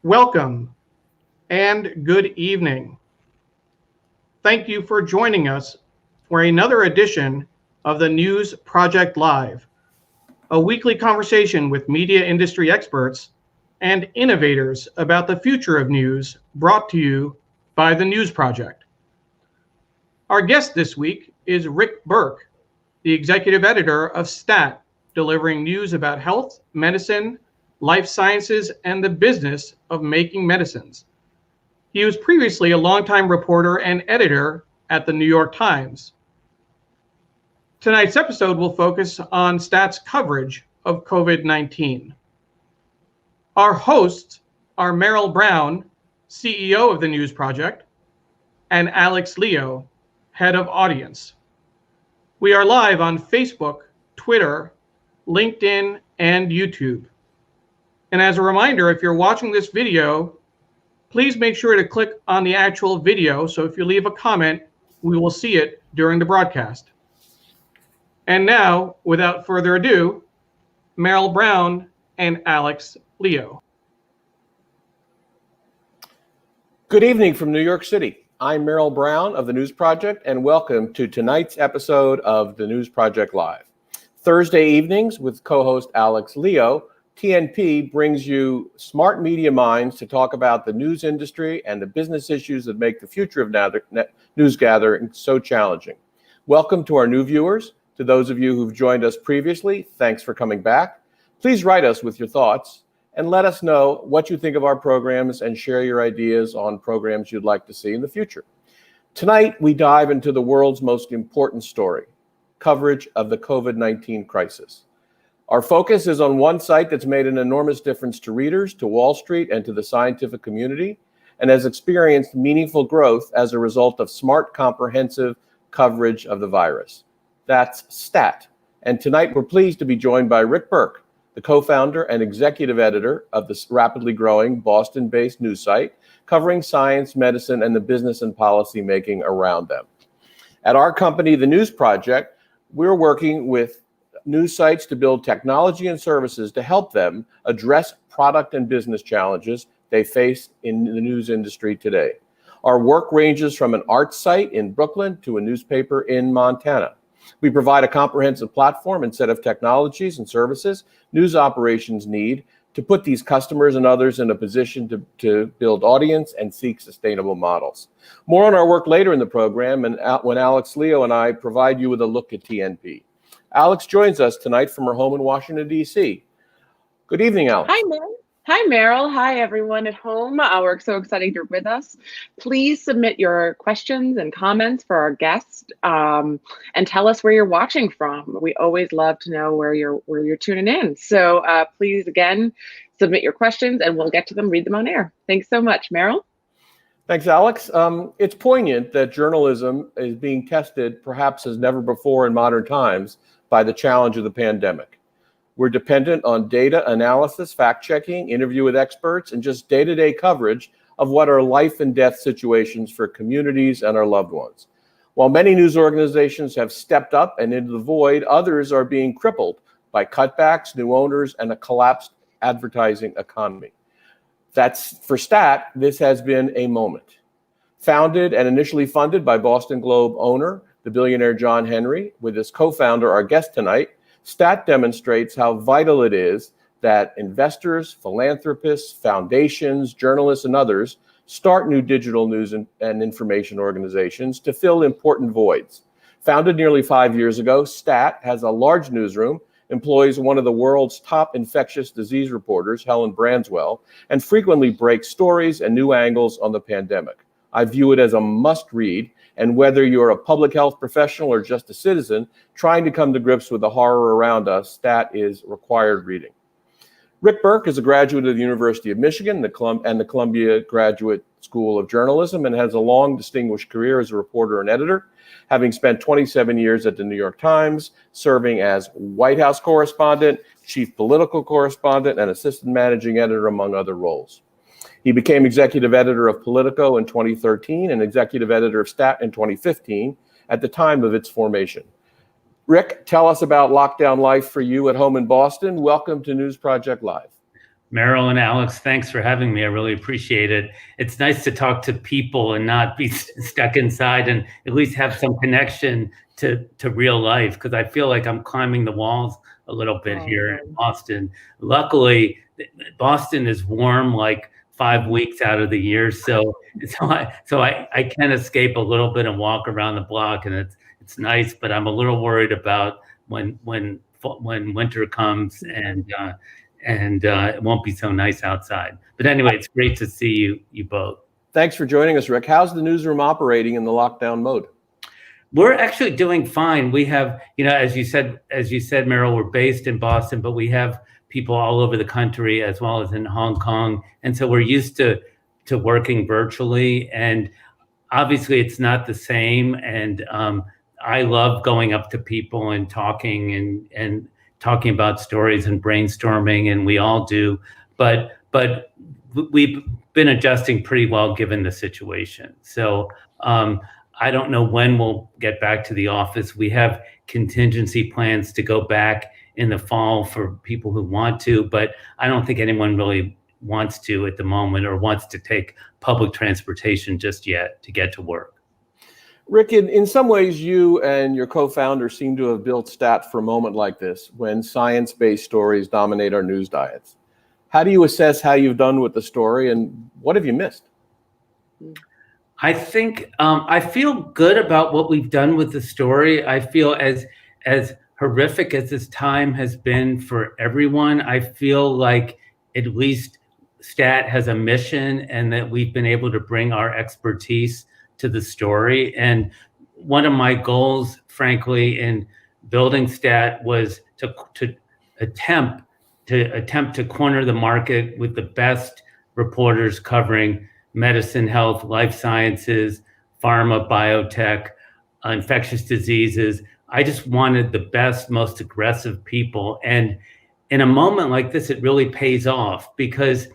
Welcome and good evening. Thank you for joining us for another edition of the News Project Live, a weekly conversation with media industry experts and innovators about the future of news, brought to you by the News Project. Our guest this week is Rick Berke, the executive editor of STAT, delivering news about health, medicine, life sciences, and the business of making medicines. He was previously a longtime reporter and editor at the New York Times. Tonight's episode will focus on STAT's coverage of COVID-19. Our hosts are Merrill Brown, CEO of the News Project, and Alex Leo, head of audience. We are live on Facebook, Twitter, LinkedIn, and YouTube. And as a reminder, if you're watching this video, please make sure to click on the actual video, so if you leave a comment, we will see it during the broadcast. And now, without further ado, Merrill Brown and Alex Leo. Good evening from New York City. I'm Merrill Brown of the News Project, and welcome to tonight's episode of the News Project Live. Thursday evenings with co-host Alex Leo, TNP brings you smart media minds to talk about the news industry and the business issues that make the future of news gathering so challenging. Welcome to our new viewers. To those of you who've joined us previously, thanks for coming back. Please write us with your thoughts and let us know what you think of our programs and share your ideas on programs you'd like to see in the future. Tonight, we dive into the world's most important story, coverage of the COVID-19 crisis. Our focus is on one site that's made an enormous difference to readers, to Wall Street, and to the scientific community, and has experienced meaningful growth as a result of smart, comprehensive coverage of the virus. That's STAT. And tonight we're pleased to be joined by Rick Berke, the co-founder and executive editor of this rapidly growing Boston-based news site, covering science, medicine, and the business and policy making around them. At our company, the News Project, we're working with news sites to build technology and services to help them address product and business challenges they face in the news industry today. Our work ranges from an art site in Brooklyn to a newspaper in Montana. We provide a comprehensive platform and set of technologies and services news operations need to put these customers and others in a position to build audience and seek sustainable models. More on our work later in the program, and when Alex Leo and I provide you with a look at TNP. Alex joins us tonight from her home in Washington, D.C. Good evening, Alex. Hi, Merrill. Hi, Merrill. Hi, everyone at home. We're so excited you're with us. Please submit your questions and comments for our guest, and tell us where you're watching from. We always love to know where you're tuning in. So please, again, submit your questions, and we'll get to them, read them on air. Thanks so much, Merrill. Thanks, Alex. It's poignant that journalism is being tested perhaps as never before in modern times by the challenge of the pandemic. We're dependent on data analysis, fact-checking, interview with experts, and just day-to-day coverage of what are life and death situations for communities and our loved ones. While many news organizations have stepped up and into the void, others are being crippled by cutbacks, new owners, and a collapsed advertising economy. That's for STAT, this has been a moment. Founded and initially funded by Boston Globe owner, the billionaire John Henry, with his co-founder, our guest tonight, STAT demonstrates how vital it is that investors, philanthropists, foundations, journalists, and others start new digital news and information organizations to fill important voids. Founded nearly 5 years ago, STAT has a large newsroom, employs one of the world's top infectious disease reporters, Helen Branswell, and frequently breaks stories and new angles on the pandemic. I view it as a must-read, and whether you're a public health professional or just a citizen trying to come to grips with the horror around us, STAT is required reading. Rick Berke is a graduate of the University of Michigan and the Columbia Graduate School of Journalism, and has a long, distinguished career as a reporter and editor, having spent 27 years at the New York Times, serving as White House correspondent, chief political correspondent, and assistant managing editor, among other roles. He became executive editor of Politico in 2013 and executive editor of STAT in 2015 at the time of its formation. Rick, tell us about lockdown life for you at home in Boston. Welcome to News Project Live. Merrill and Alex, thanks for having me. I really appreciate it. It's nice to talk to people and not be stuck inside and at least have some connection to real life, because I feel like I'm climbing the walls a little bit here in Boston. Luckily, Boston is warm like 5 weeks out of the year, so I can escape a little bit and walk around the block, and it's nice. But I'm a little worried about when winter comes and it won't be so nice outside. But anyway, it's great to see you both. Thanks for joining us, Rick. How's the newsroom operating in the lockdown mode? We're actually doing fine. We have, as you said, Merrill, we're based in Boston, but we have people all over the country as well as in Hong Kong. And so we're used to working virtually. And obviously it's not the same. And I love going up to people and talking and talking about stories and brainstorming, and we all do. But we've been adjusting pretty well given the situation. So I don't know when we'll get back to the office. We have contingency plans to go back in the fall for people who want to, but I don't think anyone really wants to at the moment or wants to take public transportation just yet to get to work. Rick, in some ways, you and your co-founder seem to have built Stat for a moment like this, when science-based stories dominate our news diets. How do you assess how you've done with the story, and what have you missed? I think I feel good about what we've done with the story. I feel as horrific as this time has been for everyone, I feel like at least Stat has a mission, and that we've been able to bring our expertise to the story. And one of my goals, frankly, in building Stat was to attempt to corner the market with the best reporters covering medicine, health, life sciences, pharma, biotech, infectious diseases. I just wanted the best, most aggressive people. And in a moment like this, it really pays off because,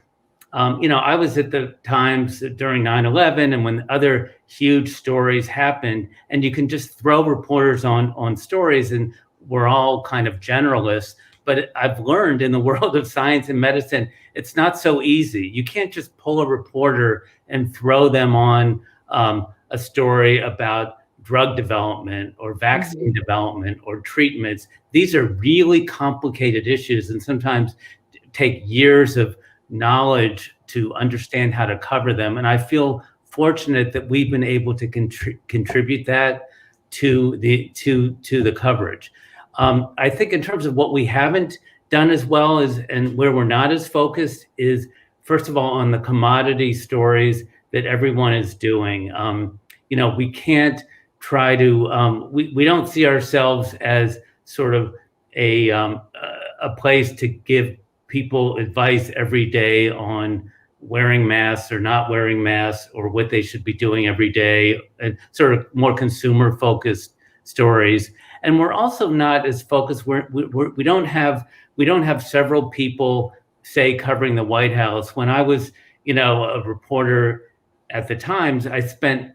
I was at the Times during 9/11 and when other huge stories happened, and you can just throw reporters on stories, and we're all kind of generalists. But I've learned in the world of science and medicine, it's not so easy. You can't just pull a reporter and throw them on a story about drug development or vaccine development or treatments. These are really complicated issues and sometimes take years of knowledge to understand how to cover them. And I feel fortunate that we've been able to contribute that to the coverage. I think in terms of what we haven't done as well as, and where we're not as focused is, first of all, on the commodity stories that everyone is doing. We can't try to, we don't see ourselves as sort of a place to give people advice every day on wearing masks or not wearing masks or what they should be doing every day, and sort of more consumer focused stories. And we're also not as focused. We don't have several people, say, covering the White House. When I was, a reporter at the Times, I spent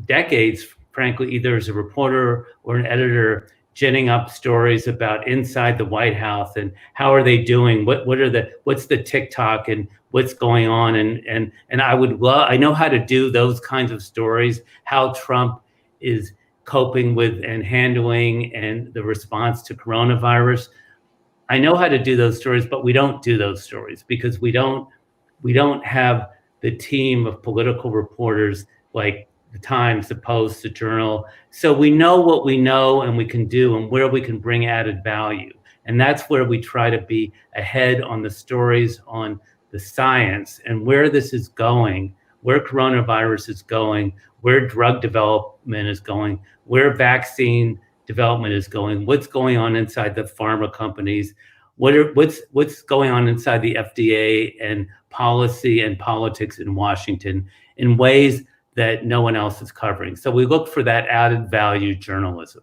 decades, frankly, either as a reporter or an editor, ginning up stories about inside the White House and how are they doing? What's the TikTok and what's going on? And I know how to do those kinds of stories, how Trump is coping with and handling and the response to coronavirus. I know how to do those stories, but we don't do those stories because we don't have the team of political reporters like the Times, the Post, the Journal. So we know what we know and we can do and where we can bring added value. And that's where we try to be ahead on the stories, on the science and where this is going, where coronavirus is going, where drug development is going, where vaccine development is going, what's going on inside the pharma companies, what's going on inside the FDA and policy and politics in Washington in ways that no one else is covering. So we look for that added value journalism.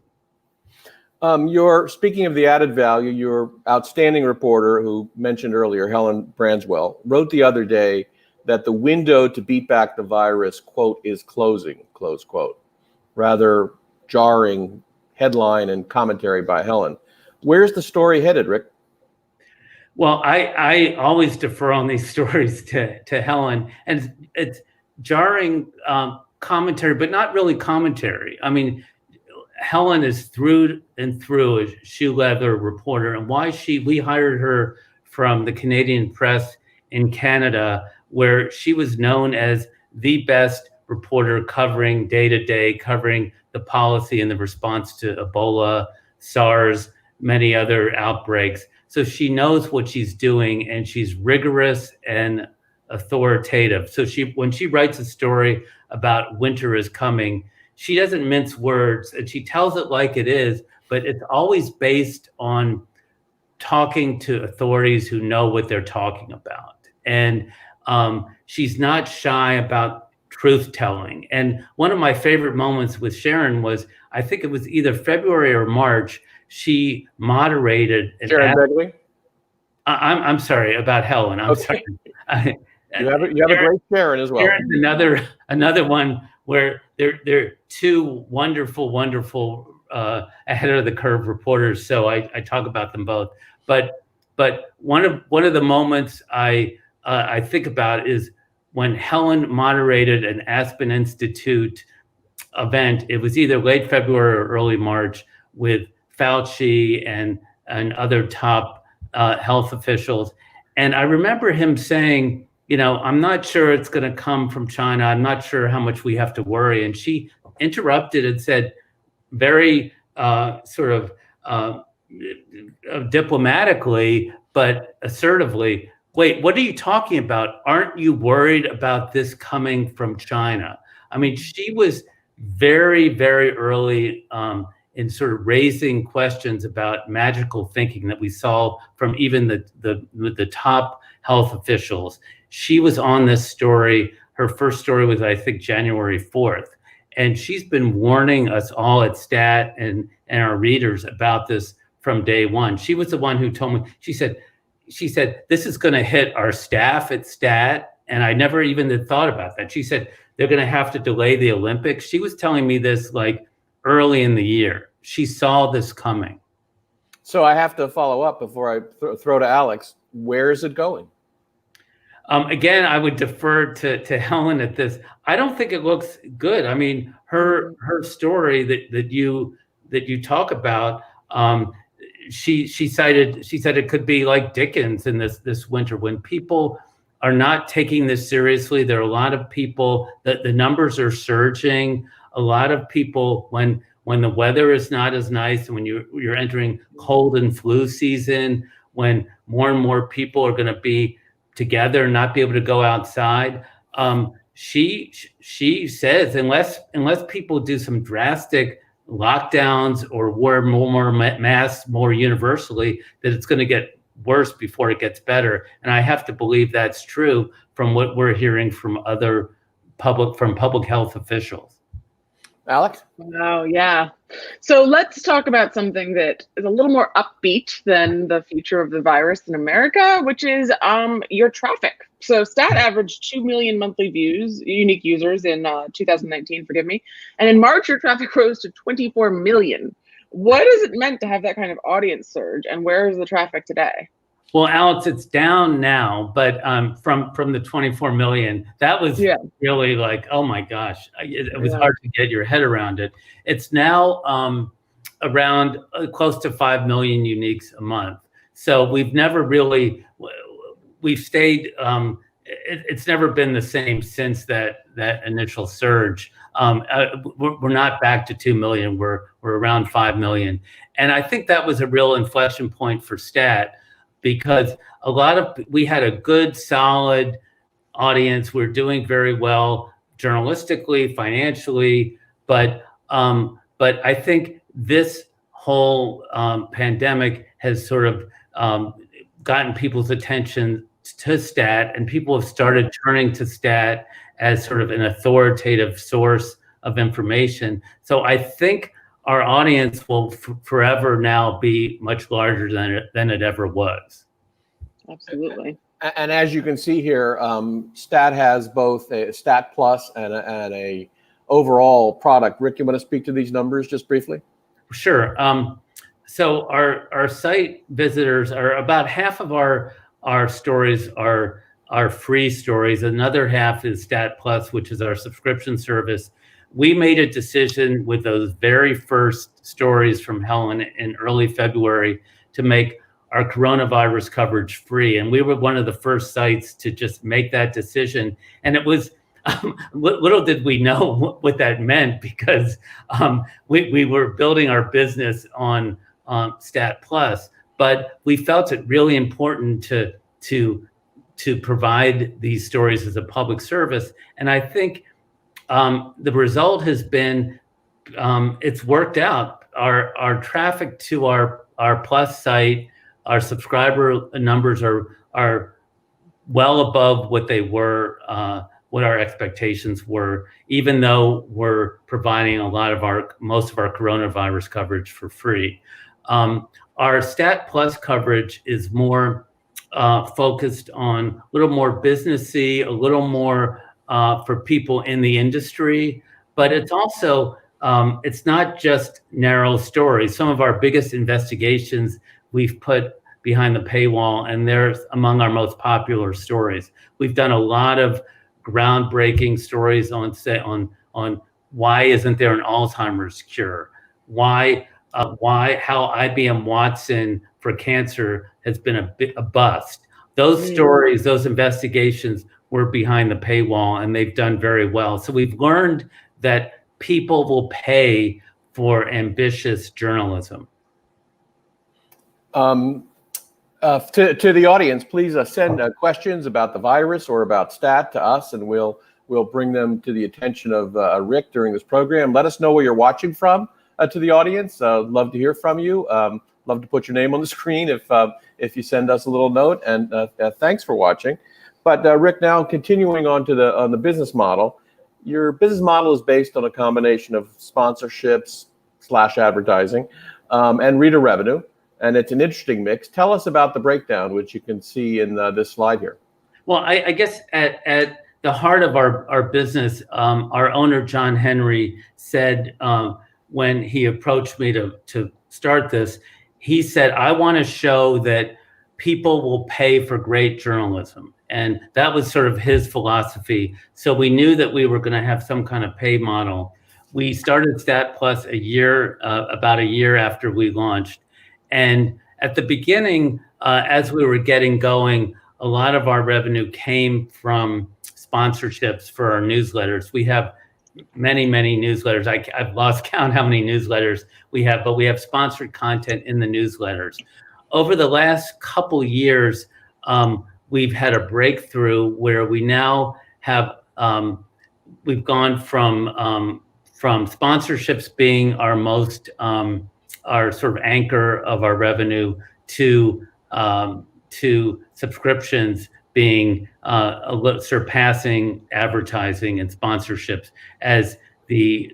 Speaking of the added value, your outstanding reporter who mentioned earlier, Helen Branswell, wrote the other day that the window to beat back the virus, quote, is closing, close quote. Rather jarring headline and commentary by Helen. Where's the story headed, Rick? Well, I always defer on these stories to Helen, and it's jarring commentary, but not really commentary. I mean, Helen is through and through a shoe leather reporter, and we hired her from the Canadian Press in Canada, where she was known as the best reporter covering day to day, covering the policy and the response to Ebola, SARS, many other outbreaks. So she knows what she's doing, and she's rigorous and authoritative. So when she writes a story about winter is coming, she doesn't mince words, and she tells it like it is, but it's always based on talking to authorities who know what they're talking about. And she's not shy about truth telling. And one of my favorite moments with Sharon was, I think it was either February or March, she moderated. Sharon Begley? I'm sorry about Helen. I'm sorry. You have a great Sharon as well. Sharon's another one where they're two wonderful ahead of the curve reporters. So I talk about them both. But one of the moments I think about is when Helen moderated an Aspen Institute event. It was either late February or early March with Fauci and other top health officials. And I remember him saying, I'm not sure it's going to come from China. I'm not sure how much we have to worry. And she interrupted and said, very diplomatically, but assertively, wait, what are you talking about? Aren't you worried about this coming from China? I mean, she was very, very early in sort of raising questions about magical thinking that we saw from even the top health officials. She was on this story. Her first story was, I think, January 4th. And she's been warning us all at STAT and our readers about this from day one. She was the one who told me, she said, this is going to hit our staff at STAT. And I never even thought about that. She said, they're going to have to delay the Olympics. She was telling me this like early in the year. She saw this coming. So I have to follow up before I throw to Alex. Where is it going? Again, I would defer to Helen at this. I don't think it looks good. I mean, her story that you talk about, she said it could be like Dickens in this winter when people are not taking this seriously. There are a lot of people that the numbers are surging. A lot of people when the weather is not as nice, and when you're entering cold and flu season, when more and more people are going to be together, not be able to go outside. She says unless people do some drastic lockdowns or wear more masks more universally, that it's going to get worse before it gets better. And I have to believe that's true from what we're hearing from public health officials. Alex? Oh, yeah. So let's talk about something that is a little more upbeat than the future of the virus in America, which is your traffic. So Stat averaged 2 million monthly unique users in 2019, forgive me. And in March, your traffic rose to 24 million. What is it meant to have that kind of audience surge, and where is the traffic today? Well, Alex, it's down now, but from the 24 million, that was really like, oh my gosh, it was hard to get your head around it. It's now around close to 5 million uniques a month. So we've stayed, it's never been the same since that initial surge. We're not back to 2 million, we're around 5 million. And I think that was a real inflection point for STAT, because we had a good, solid audience. We're doing very well journalistically, financially, but I think this whole pandemic has sort of gotten people's attention to STAT, and people have started turning to STAT as sort of an authoritative source of information. So I think our audience will forever now be much larger than it ever was. Absolutely. And as you can see here, STAT has both a STAT Plus and a overall product. Rick, you want to speak to these numbers just briefly? Sure. So our site visitors are about half of our stories are free stories. Another half is Stat Plus, which is our subscription service. We made a decision with those very first stories from Helen in early February to make our coronavirus coverage free. And we were one of the first sites to just make that decision. And it was, little did we know what that meant, because we were building our business on Stat Plus, but we felt it really important to provide these stories as a public service. And I think the result has been, it's worked out. Our traffic to our Plus site, our subscriber numbers are well above what they were, what our expectations were, even though we're providing most of our coronavirus coverage for free. Our Stat Plus coverage is more focused on a little more businessy, a little more for people in the industry, but it's also, it's not just narrow stories. Some of our biggest investigations we've put behind the paywall, and they're among our most popular stories. We've done a lot of groundbreaking stories on why isn't there an Alzheimer's cure? How IBM Watson for cancer has been a bust. Those stories, those investigations were behind the paywall, and they've done very well. So we've learned that people will pay for ambitious journalism. To the audience, please send questions about the virus or about Stat to us, and we'll bring them to the attention of Rick during this program. Let us know where you're watching from. To the audience, love to hear from you. Love to put your name on the screen if you send us a little note. And thanks for watching. But Rick, now continuing on to the business model. Your business model is based on a combination of sponsorships / advertising and reader revenue, and it's an interesting mix. Tell us about the breakdown, which you can see in this slide here. Well, I guess at the heart of our business, our owner John Henry said when he approached me to start this, he said, "I want to show that people will pay for great journalism." And that was sort of his philosophy. So we knew that we were going to have some kind of pay model. We started Stat Plus about a year after we launched. And at the beginning, as we were getting going, a lot of our revenue came from sponsorships for our newsletters. We have many, many newsletters. I've lost count how many newsletters we have, but we have sponsored content in the newsletters. Over the last couple years, we've had a breakthrough where we now have, we've gone from sponsorships being our most, our sort of anchor of our revenue to subscriptions being surpassing advertising and sponsorships as the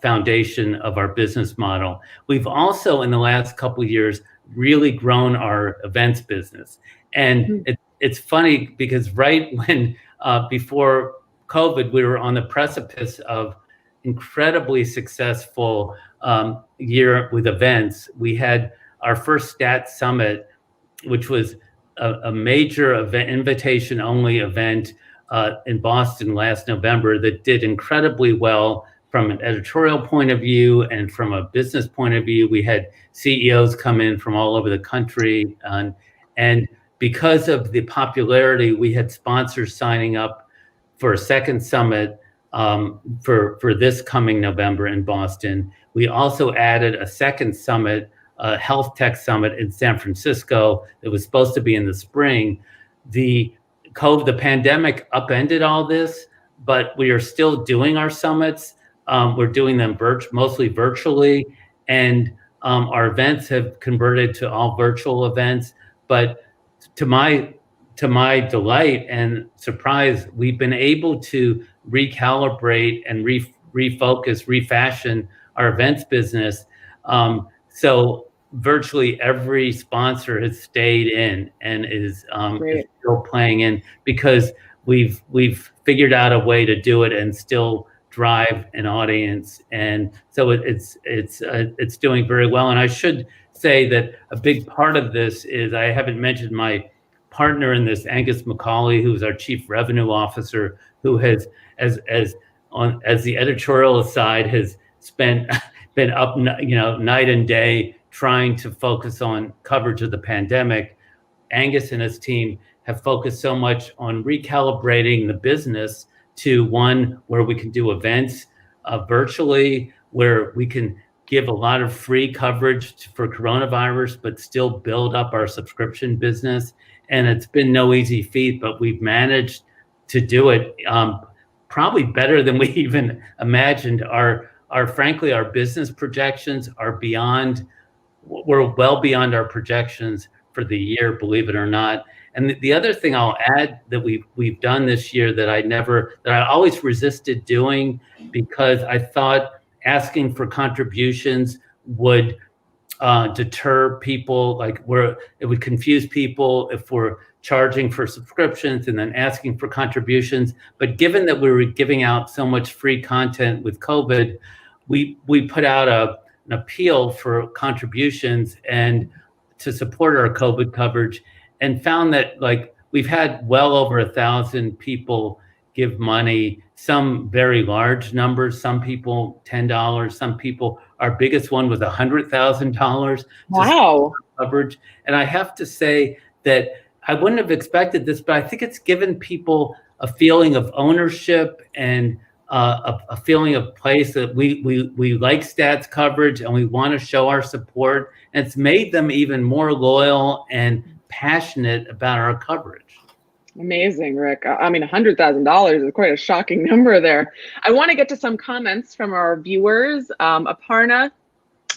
foundation of our business model. We've also, in the last couple of years, really grown our events business. And it's funny because right when, before COVID, we were on the precipice of incredibly successful year with events. We had our first Stat Summit, which was a major event, invitation-only event in Boston last November that did incredibly well from an editorial point of view and from a business point of view. We had CEOs come in from all over the country, and because of the popularity, we had sponsors signing up for a second summit for this coming November in Boston. We also added a second summit, a health tech summit in San Francisco. It was supposed to be in the spring. The pandemic upended all this, but we are still doing our summits. We're doing them mostly virtually, and our events have converted to all virtual events. But to my delight and surprise, we've been able to recalibrate and refocus, refashion our events business. So virtually every sponsor has stayed in and is still playing in, because we've figured out a way to do it and still drive an audience, and so it's doing very well. And I should say that a big part of this is, I haven't mentioned my partner in this, Angus McCauley, who's our Chief Revenue Officer, who has, as the editorial side, has been up, night and day trying to focus on coverage of the pandemic. Angus and his team have focused so much on recalibrating the business to one where we can do events virtually, where we can give a lot of free coverage for coronavirus, but still build up our subscription business. And it's been no easy feat, but we've managed to do it probably better than we even imagined. Frankly, our business projections are beyond, we're well beyond our projections for the year, believe it or not. And the other thing I'll add that we've done this year that I always resisted doing, because I thought asking for contributions would deter people, it would confuse people if we're charging for subscriptions and then asking for contributions. But given that we were giving out so much free content with COVID, we put out an appeal for contributions and to support our COVID coverage, and found that we've had well over 1,000 people give money, some very large numbers, some people $10, some people, our biggest one was $100,000. Wow. Coverage. And I have to say that I wouldn't have expected this, but I think it's given people a feeling of ownership and a feeling of place that we like stats coverage and we want to show our support. And it's made them even more loyal and passionate about our coverage. Amazing, Rick. I mean, $100,000 is quite a shocking number there. I want to get to some comments from our viewers. Aparna,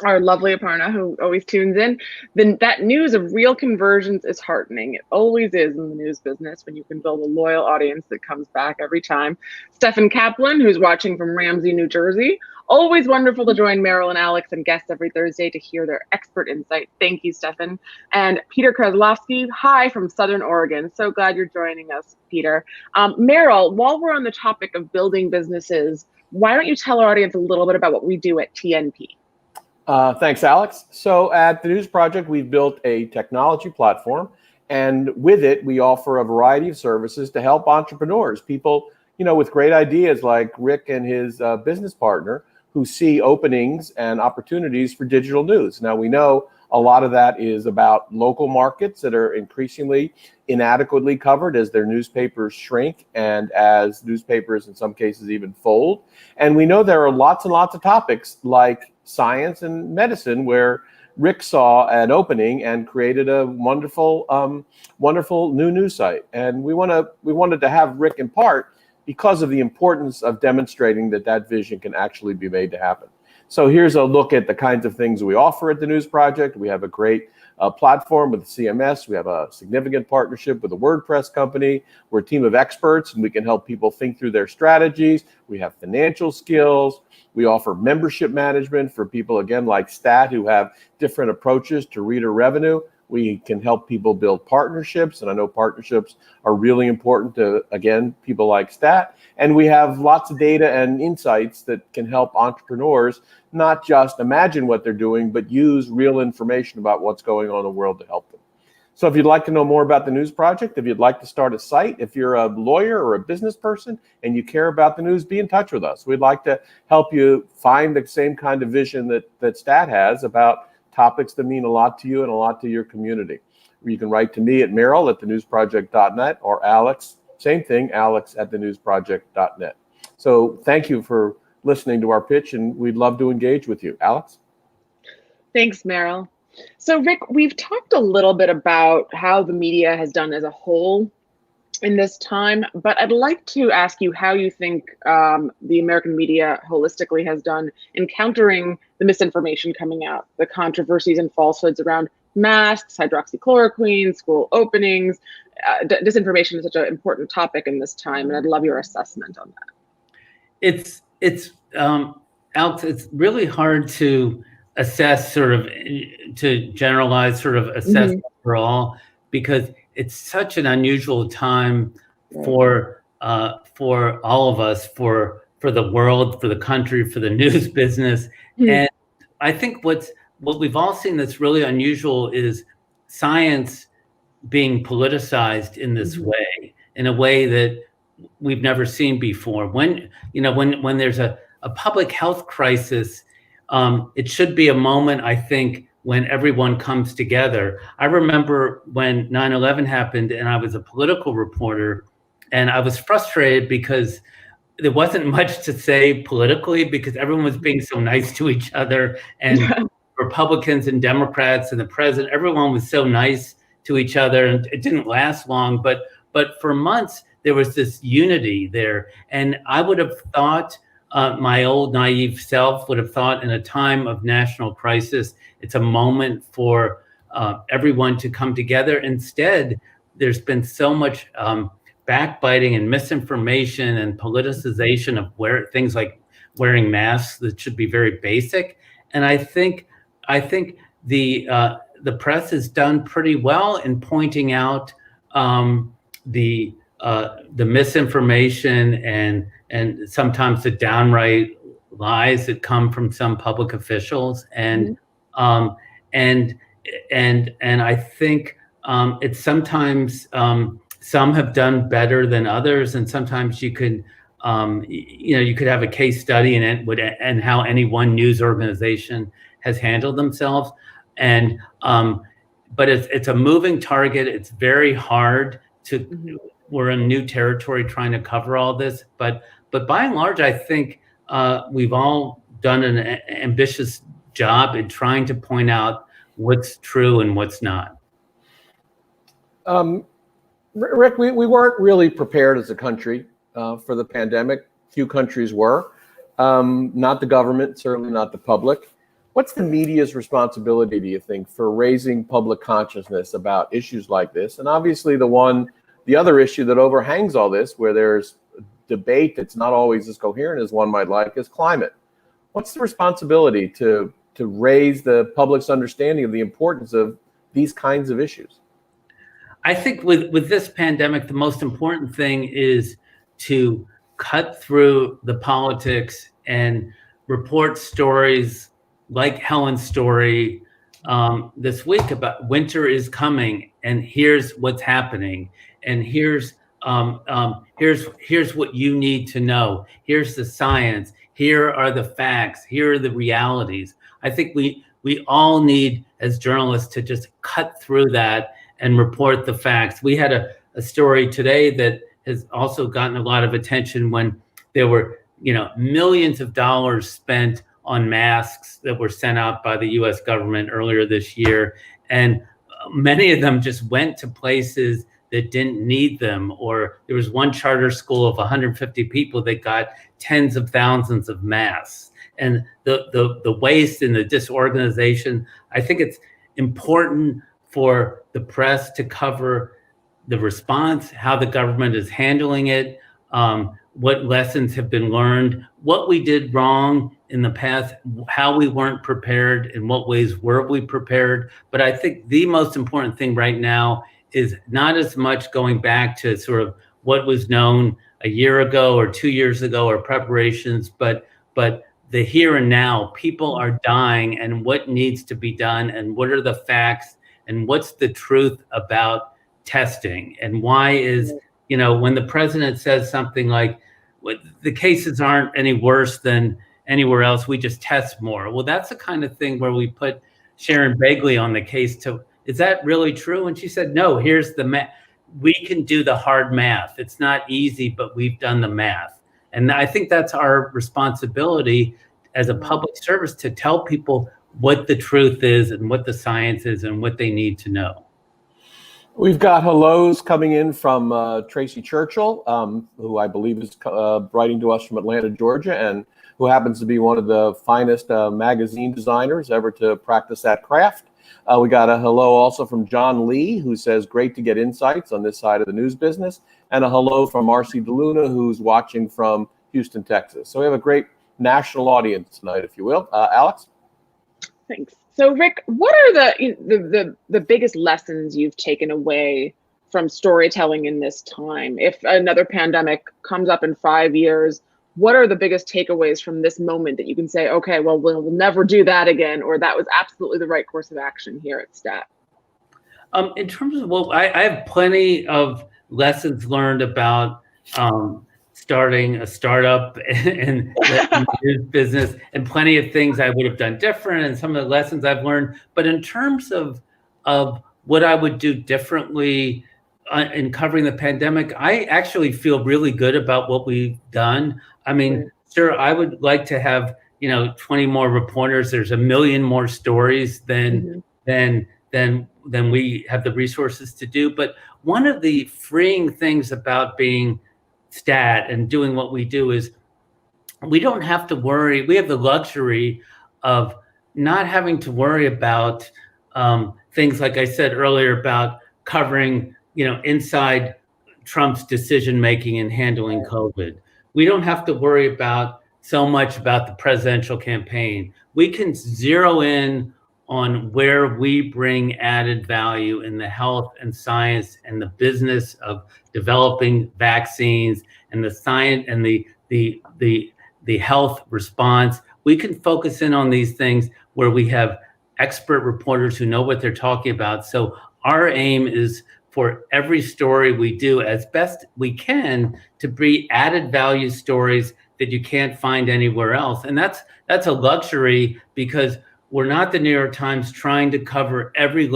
our lovely Aparna, who always tunes in. That news of real conversions is heartening. It always is in the news business when you can build a loyal audience that comes back every time. Stephen Kaplan, who's watching from Ramsey, New Jersey. Always wonderful to join Merrill and Alex and guests every Thursday to hear their expert insight. Thank you, Stefan. And Peter Kreslowski, hi from Southern Oregon. So glad you're joining us, Peter. Merrill, while we're on the topic of building businesses, why don't you tell our audience a little bit about what we do at TNP? Thanks, Alex. So at the News Project, we've built a technology platform, and with it, we offer a variety of services to help entrepreneurs, people, with great ideas like Rick and his business partner, who see openings and opportunities for digital news. Now, we know a lot of that is about local markets that are increasingly inadequately covered as their newspapers shrink and as newspapers in some cases even fold. And we know there are lots and lots of topics like science and medicine where Rick saw an opening and created a wonderful new news site. And we wanted to have Rick in part because of the importance of demonstrating that vision can actually be made to happen. So here's a look at the kinds of things we offer at the News Project. We have a great platform with CMS. We have a significant partnership with a WordPress company. We're a team of experts, and we can help people think through their strategies. We have financial skills. We offer membership management for people, again, like Stat, who have different approaches to reader revenue. We can help people build partnerships, and I know partnerships are really important to, again, people like Stat. And we have lots of data and insights that can help entrepreneurs not just imagine what they're doing, but use real information about what's going on in the world to help them. So if you'd like to know more about the News Project, if you'd like to start a site, if you're a lawyer or a business person and you care about the news, be in touch with us. We'd like to help you find the same kind of vision that Stat has about topics that mean a lot to you and a lot to your community. You can write to me at Merrill at thenewsproject.net or Alex, same thing, Alex at thenewsproject.net. So thank you for listening to our pitch, and we'd love to engage with you. Alex? Thanks, Merrill. So Rick, we've talked a little bit about how the media has done as a whole in this time, but I'd like to ask you how you think the American media holistically has done in countering the misinformation coming out, the controversies and falsehoods around masks, hydroxychloroquine, school openings. Disinformation is such an important topic in this time, and I'd love your assessment on that. It's Alex, it's really hard to assess, to generalize, assess overall, because it's such an unusual time for all of us, for for the world, for the country, for the news business. And I think what we've all seen that's really unusual is science being politicized in this way, in a way that we've never seen before. When there's a public health crisis, it should be a moment, I think, when everyone comes together. I remember when 9/11 happened and I was a political reporter, and I was frustrated because there wasn't much to say politically because everyone was being so nice to each other, and Republicans and Democrats and the president, everyone was so nice to each other, and it didn't last long, but for months there was this unity there. And I would have thought, my old naive self would have thought, in a time of national crisis, it's a moment for everyone to come together. Instead, there's been so much backbiting and misinformation and politicization of things like wearing masks that should be very basic. And I think the press has done pretty well in pointing out the misinformation and sometimes the downright lies that come from some public officials. And I think it's sometimes some have done better than others, and sometimes you could have a case study and how any one news organization has handled themselves. And but it's a moving target. It's very hard to. We're in new territory trying to cover all this, but by and large, I think we've all done an ambitious job in trying to point out what's true and what's not. Rick, we weren't really prepared as a country for the pandemic. Few countries were, not the government, certainly not the public. What's the media's responsibility, do you think, for raising public consciousness about issues like this? And obviously the other issue that overhangs all this, where there's debate that's not always as coherent as one might like, is climate. What's the responsibility to raise the public's understanding of the importance of these kinds of issues? I think with this pandemic, the most important thing is to cut through the politics and report stories like Helen's story this week about winter is coming, and here's what's happening, and here's what you need to know. Here's the science. Here are the facts. Here are the realities. I think we all need, as journalists, to just cut through that and report the facts. We had a story today that has also gotten a lot of attention when there were, millions of dollars spent on masks that were sent out by the US government earlier this year. And many of them just went to places that didn't need them. Or there was one charter school of 150 people that got tens of thousands of masks. And the waste and the disorganization, I think it's important for the press to cover the response, how the government is handling it, what lessons have been learned, what we did wrong in the past, how we weren't prepared, in what ways were we prepared. But I think the most important thing right now is not as much going back to sort of what was known a year ago or 2 years ago or preparations, but the here and now. People are dying, and what needs to be done, and what are the facts, and what's the truth about testing, and why is, when the president says something like, the cases aren't any worse than anywhere else, we just test more. Well, that's the kind of thing where we put Sharon Begley on the case to, is that really true? And she said, no, here's the math. We can do the hard math. It's not easy, but we've done the math. And I think that's our responsibility as a public service, to tell people what the truth is and what the science is and what they need to know. We've got hellos coming in from Tracy Churchill, who I believe is writing to us from Atlanta, Georgia, and who happens to be one of the finest magazine designers ever to practice that craft. We got a hello also from John Lee, who says, great to get insights on this side of the news business. And a hello from Marcy DeLuna, who's watching from Houston, Texas. So we have a great national audience tonight, if you will. Alex? Thanks. So, Rick, what are the biggest lessons you've taken away from storytelling in this time? If another pandemic comes up in 5 years, what are the biggest takeaways from this moment that you can say, okay, well, we'll never do that again, or that was absolutely the right course of action here at STAT? In terms of, well, I have plenty of lessons learned about starting a startup in the news business, and plenty of things I would have done different, and some of the lessons I've learned. But in terms of what I would do differently in covering the pandemic, I actually feel really good about what we've done. I mean, sure, I would like to have 20 more reporters. There's a million more stories than we have the resources to do. But one of the freeing things about being STAT and doing what we do is we don't have to worry. We have the luxury of not having to worry about things like I said earlier about covering, inside Trump's decision making and handling COVID. We don't have to worry about so much about the presidential campaign. We can zero in on where we bring added value in the health and science and the business of developing vaccines and the science and the health response. We can focus in on these things where we have expert reporters who know what they're talking about. So our aim is for every story we do as best we can to be added value stories that you can't find anywhere else. And that's a luxury because we're not the New York Times trying to cover every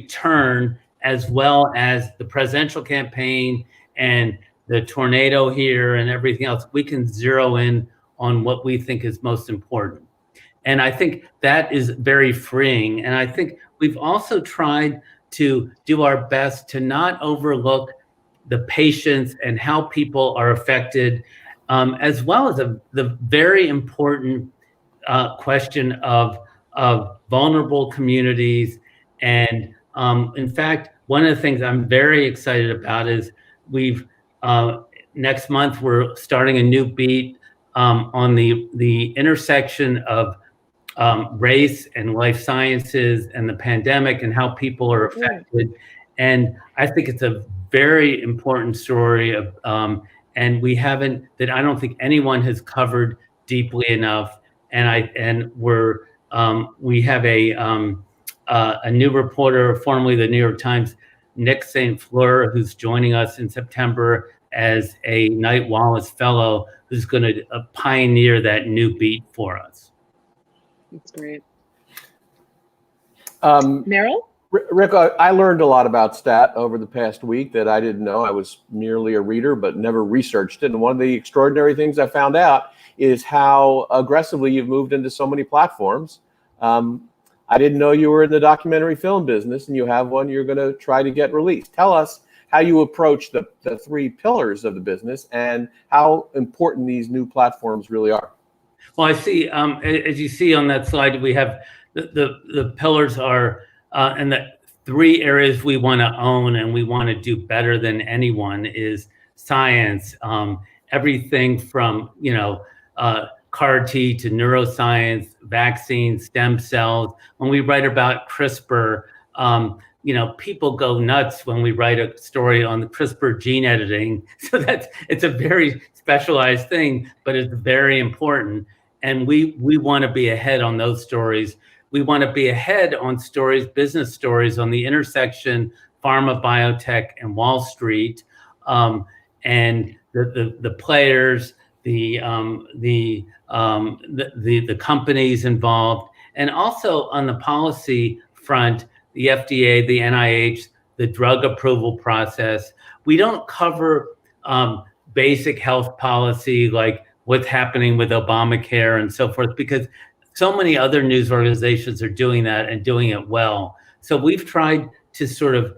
turn as well as the presidential campaign and the tornado here and everything else. We can zero in on what we think is most important. And I think that is very freeing. And I think we've also tried to do our best to not overlook the patients and how people are affected, as well as the very important question of vulnerable communities. And in fact, one of the things I'm very excited about is next month we're starting a new beat on the intersection of race and life sciences and the pandemic and how people are affected. And I think it's a very important story of, and I don't think anyone has covered deeply enough. And we have a new reporter, formerly the New York Times, Nick St. Fleur, who's joining us in September as a Knight Wallace Fellow, who's going to pioneer that new beat for us. That's great. Merrill? Rick, I learned a lot about STAT over the past week that I didn't know. I was merely a reader, but never researched it. And one of the extraordinary things I found out is how aggressively you've moved into so many platforms. I didn't know you were in the documentary film business, and you have one you're going to try to get released. Tell us how you approach the three pillars of the business and how important these new platforms really are. Well, I see, as you see on that slide, we have the pillars are, and the three areas we want to own and we want to do better than anyone is science, everything from, CAR-T to neuroscience, vaccines, stem cells. When we write about CRISPR, people go nuts when we write a story on the CRISPR gene editing. So it's a very specialized thing, but it's very important. And we want to be ahead on those stories. We want to be ahead on stories, business stories on the intersection, pharma, biotech, and Wall Street, and the players, the companies involved, and also on the policy front, the FDA, the NIH, the drug approval process. We don't cover basic health policy like what's happening with Obamacare and so forth, because so many other news organizations are doing that and doing it well. So we've tried to sort of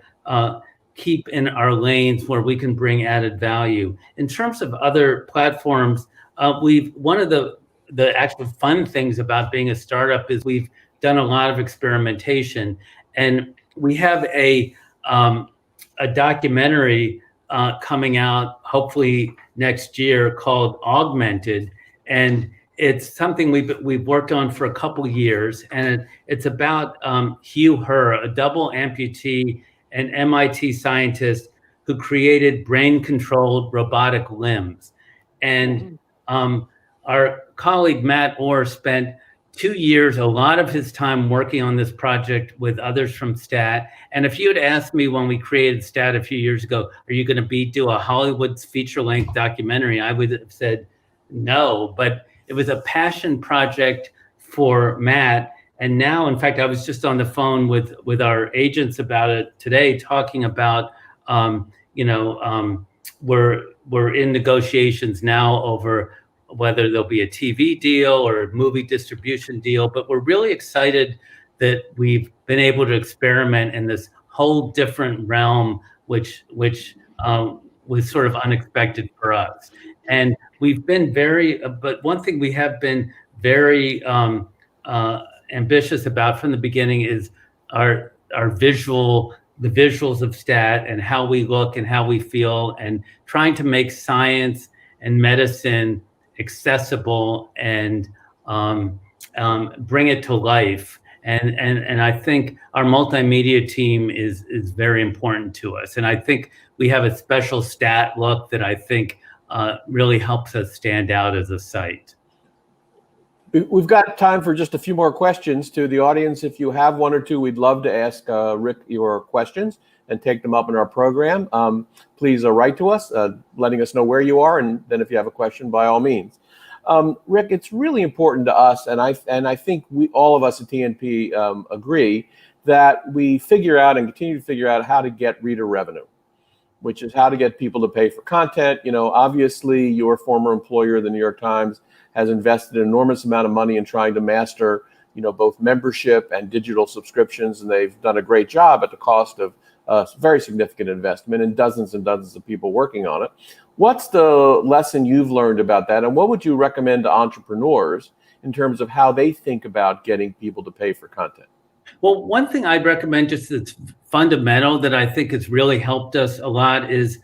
keep in our lanes where we can bring added value. In terms of other platforms, one of the actual fun things about being a startup is we've done a lot of experimentation, and we have a documentary coming out hopefully next year called Augmented, and it's something we've worked on for a couple years, and it's about Hugh Herr, a double amputee and MIT scientist who created brain-controlled robotic limbs. And our colleague Matt Orr spent 2 years, a lot of his time working on this project with others from STAT. And if you had asked me when we created STAT a few years ago, are you going to do a Hollywood feature-length documentary? I would have said no, but it was a passion project for Matt. And now, in fact, I was just on the phone with our agents about it today, talking about, we're in negotiations now over whether there'll be a TV deal or a movie distribution deal, but we're really excited that we've been able to experiment in this whole different realm, which was sort of unexpected for us. And we've been but one thing we have been very ambitious about from the beginning is the visuals of STAT and how we look and how we feel, and trying to make science and medicine accessible and bring it to life. And I think our multimedia team is very important to us. And I think we have a special STAT look that I think really helps us stand out as a site. We've got time for just a few more questions. To the audience, if you have one or two, we'd love to ask Rick your questions and take them up in our program. Please write to us, letting us know where you are, and then if you have a question, by all means. Rick, it's really important to us, and I think all of us at TNP agree that we figure out and continue to figure out how to get reader revenue, which is how to get people to pay for content. Obviously, your former employer, the New York Times, has invested an enormous amount of money in trying to master, both membership and digital subscriptions, and they've done a great job at the cost of a very significant investment and dozens of people working on it. What's the lesson you've learned about that, and what would you recommend to entrepreneurs in terms of how they think about getting people to pay for content? Well, one thing I'd recommend, just that's fundamental, that I think has really helped us a lot, is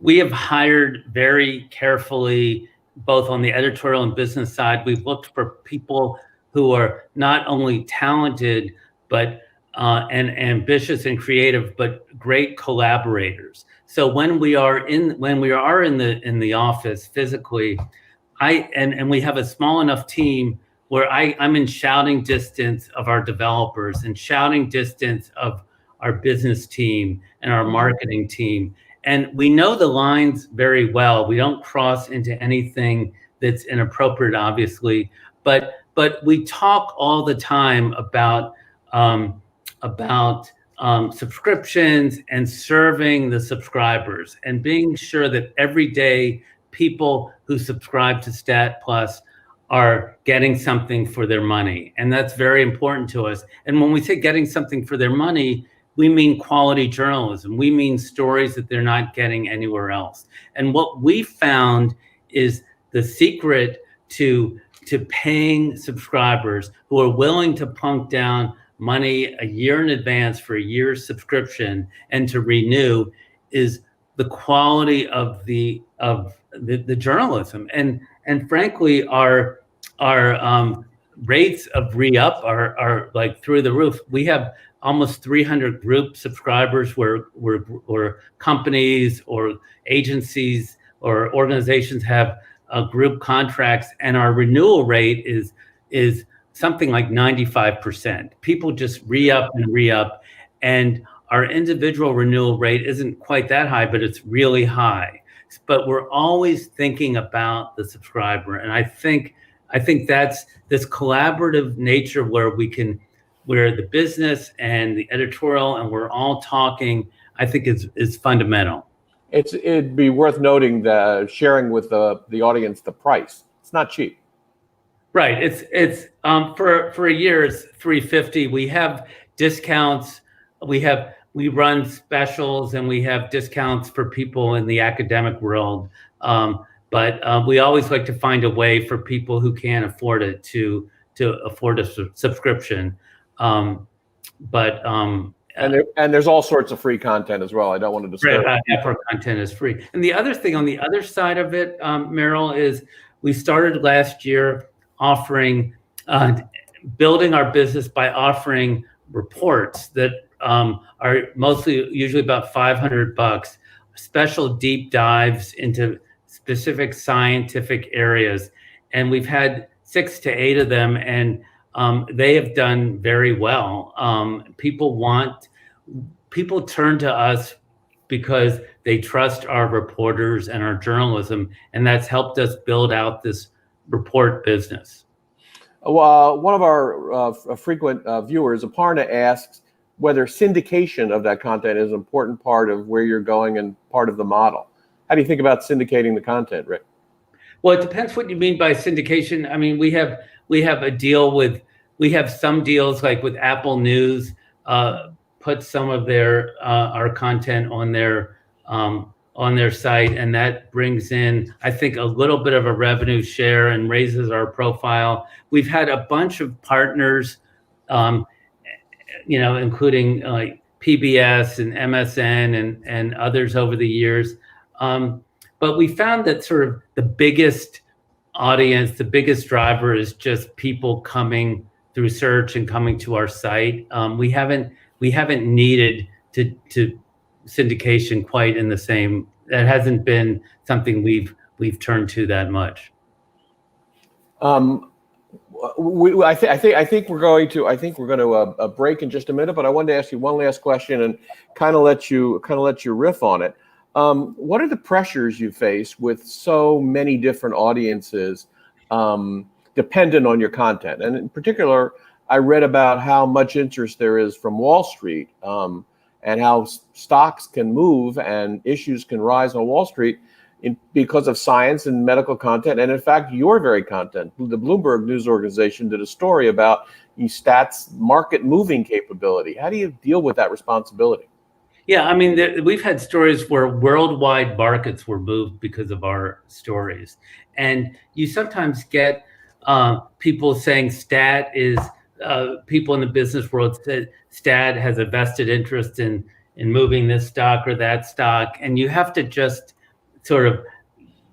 we have hired very carefully, both on the editorial and business side. We've looked for people who are not only talented, but and ambitious and creative, but great collaborators. So when we are in the office physically, and we have a small enough team where I'm in shouting distance of our developers and shouting distance of our business team and our marketing team. And we know the lines very well. We don't cross into anything that's inappropriate, obviously, but we talk all the time about subscriptions and serving the subscribers and being sure that every day people who subscribe to Stat Plus are getting something for their money. And that's very important to us. And when we say getting something for their money, we mean quality journalism. We mean stories that they're not getting anywhere else. And what we found is the secret to paying subscribers who are willing to plunk down money a year in advance for a year's subscription and to renew is the quality of the journalism. And frankly, our rates of re-up are like through the roof. We have almost 300 group subscribers where companies or agencies or organizations have group contracts, and our renewal rate is something like 95%. People just re-up and re-up, and our individual renewal rate isn't quite that high, but it's really high. But we're always thinking about the subscriber, and I think that's this collaborative nature where the business and the editorial and we're all talking, I think is fundamental. It'd be worth noting that sharing with the audience the price. It's not cheap. Right. It's for a year it's $350. We have discounts. We run specials and we have discounts for people in the academic world. But we always like to find a way for people who can't afford it to afford a subscription. And there's all sorts of free content as well. I don't want to discourage. Our content is free. And the other thing on the other side of it, Merrill, is we started last year offering, building our business by offering reports that are usually about $500, special deep dives into specific scientific areas. And we've had 6 to 8 of them, and they have done very well. People turn to us because they trust our reporters and our journalism, and that's helped us build out this report business. Well, one of our frequent viewers, Aparna, asks whether syndication of that content is an important part of where you're going and part of the model. How do you think about syndicating the content, Rick? Well, it depends what you mean by syndication. I mean, we have a deal with, we have some deals like with Apple News, put some of their our content on their site, and that brings in, I think, a little bit of a revenue share and raises our profile. We've had a bunch of partners, including like PBS and MSN and others over the years. But we found that sort of the biggest audience, the biggest driver is just people coming through search and coming to our site. We haven't needed to syndication quite in the same. That hasn't been something we've turned to that much. I think we're going to break in just a minute, but I wanted to ask you one last question and kind of let you riff on it. What are the pressures you face with so many different audiences dependent on your content? And in particular, I read about how much interest there is from Wall Street and how stocks can move and issues can rise on Wall Street because of science and medical content. And in fact, your very content. The Bloomberg News Organization did a story about stats market moving capability. How do you deal with that responsibility? Yeah, I mean, we've had stories where worldwide markets were moved because of our stories. And you sometimes get people saying stat is, people in the business world said stat has a vested interest in moving this stock or that stock. And you have to just sort of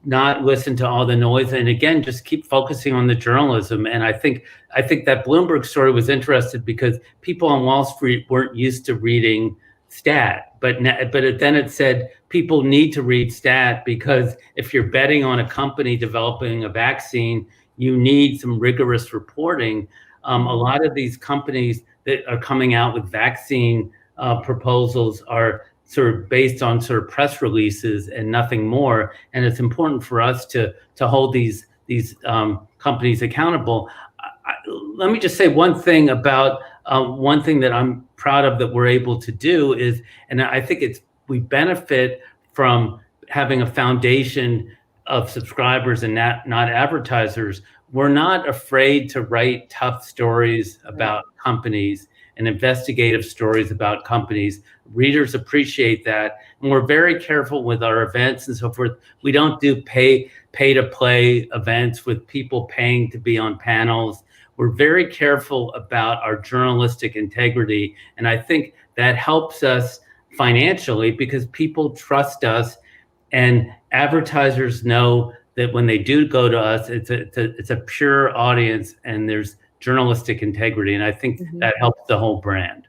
not listen to all the noise. And again, just keep focusing on the journalism. And I think that Bloomberg story was interesting because people on Wall Street weren't used to reading stat, but then it said people need to read stat because if you're betting on a company developing a vaccine, you need some rigorous reporting. A lot of these companies that are coming out with vaccine proposals are sort of based on sort of press releases and nothing more. And it's important for us to hold these companies accountable. Let me just say one thing about one thing that I'm proud of that we're able to do is, and I think we benefit from having a foundation of subscribers and not advertisers. We're not afraid to write tough stories about companies and investigative stories about companies. Readers appreciate that. And we're very careful with our events and so forth. We don't do pay to play events with people paying to be on panels. We're very careful about our journalistic integrity. And I think that helps us financially because people trust us and advertisers know that when they do go to us, it's a pure audience and there's journalistic integrity. And I think that helps the whole brand.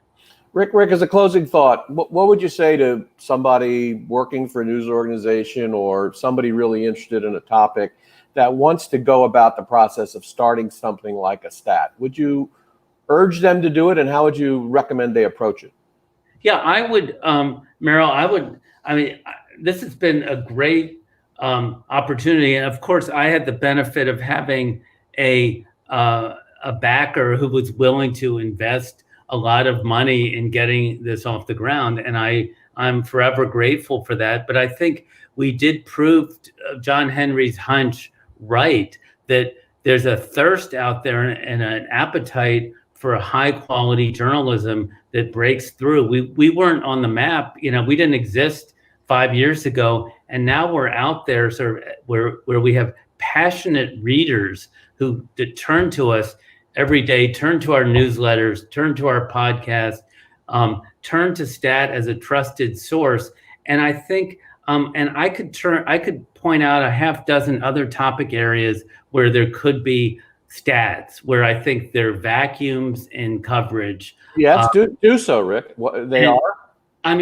Rick, as a closing thought, what would you say to somebody working for a news organization or somebody really interested in a topic that wants to go about the process of starting something like a stat? Would you urge them to do it, and how would you recommend they approach it? Yeah, I would, Merrill, this has been a great opportunity. And of course, I had the benefit of having a backer who was willing to invest a lot of money in getting this off the ground. And I'm forever grateful for that. But I think we did prove John Henry's hunch right, that there's a thirst out there and an appetite for a high quality journalism that breaks through. We weren't on the map, we didn't exist 5 years ago. And now we're out there sort of where we have passionate readers who turn to us every day, turn to our newsletters, turn to our podcast, turn to Stat as a trusted source. And I think, and I could point out a half dozen other topic areas where there could be stats, where I think there are vacuums in coverage. Yes, do so, Rick. What they are? I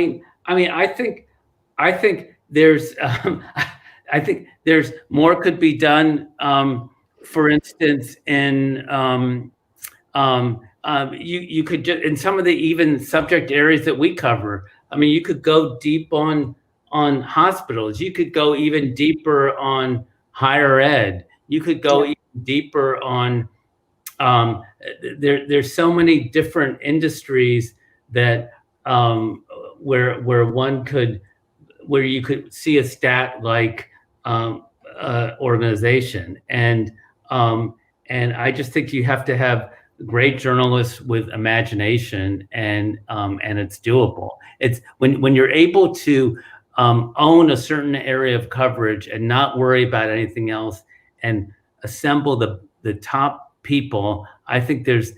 think there's, I think there's more could be done. For instance, in you could just in some of the even subject areas that we cover. I mean, you could go deep on hospitals. You could go even deeper on higher ed. You could go even deeper on there's so many different industries that where you could see a stat like organization, and I just think you have to have great journalists with imagination, and it's doable. It's when you're able to own a certain area of coverage and not worry about anything else, and assemble the top people. I think there's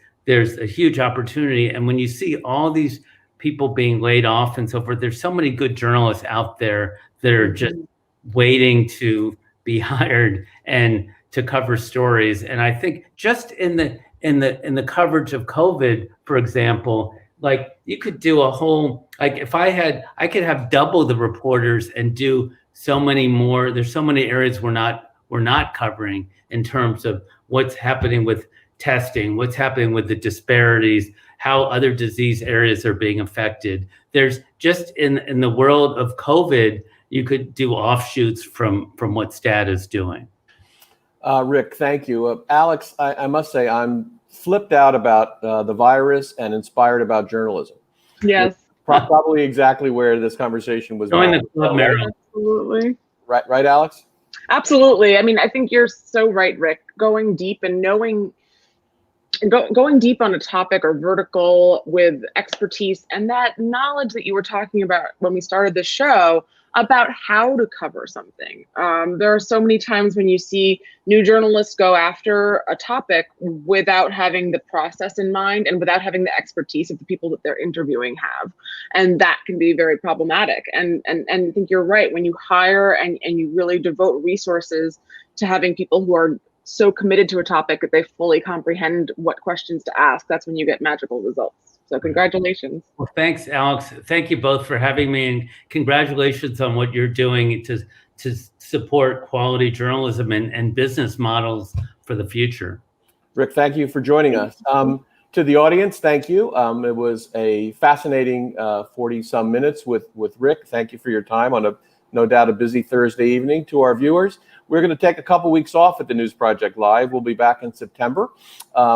a huge opportunity. And when you see all these people being laid off and so forth, there's so many good journalists out there that are just waiting to be hired and to cover stories. And I think just in the coverage of COVID, for example, like you could do a whole, like if I could have double the reporters and do so many more. There's so many areas we're not covering in terms of what's happening with testing, what's happening with the disparities, how other disease areas are being affected. There's just in the world of COVID, you could do offshoots from what STAT is doing. Rick, thank you. Alex, I must say I'm flipped out about the virus and inspired about journalism. Yes. Probably exactly where this conversation was going. Join the club, Merrill. Absolutely. Right, Alex? Absolutely. I mean, I think you're so right, Rick. Going deep and going deep on a topic or vertical with expertise and that knowledge that you were talking about when we started the show about how to cover something. There are so many times when you see new journalists go after a topic without having the process in mind and without having the expertise of the people that they're interviewing have. And that can be very problematic. And I think you're right. When you hire and you really devote resources to having people who are so committed to a topic that they fully comprehend what questions to ask, that's when you get magical results. So congratulations. Well, thanks, Alex. Thank you both for having me, and congratulations on what you're doing to support quality journalism and business models for the future. Rick, thank you for joining us. To the audience, thank you. It was a fascinating 40-some minutes with Rick. Thank you for your time on no doubt a busy Thursday evening. To our viewers, we're going to take a couple weeks off at the News Project Live. We'll be back in September.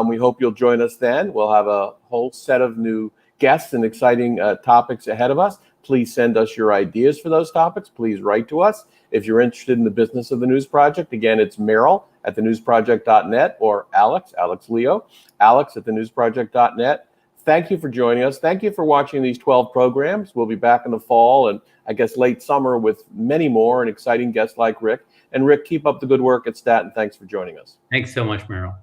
We hope you'll join us then. We'll have a whole set of new guests and exciting topics ahead of us. Please send us your ideas for those topics. Please write to us. If you're interested in the business of the News Project, again, it's Merrill at thenewsproject.net or Alex Leo, Alex at thenewsproject.net. Thank you for joining us. Thank you for watching these 12 programs. We'll be back in the fall and I guess late summer with many more and exciting guests like Rick. And Rick, keep up the good work at STAT, and thanks for joining us. Thanks so much, Merrill.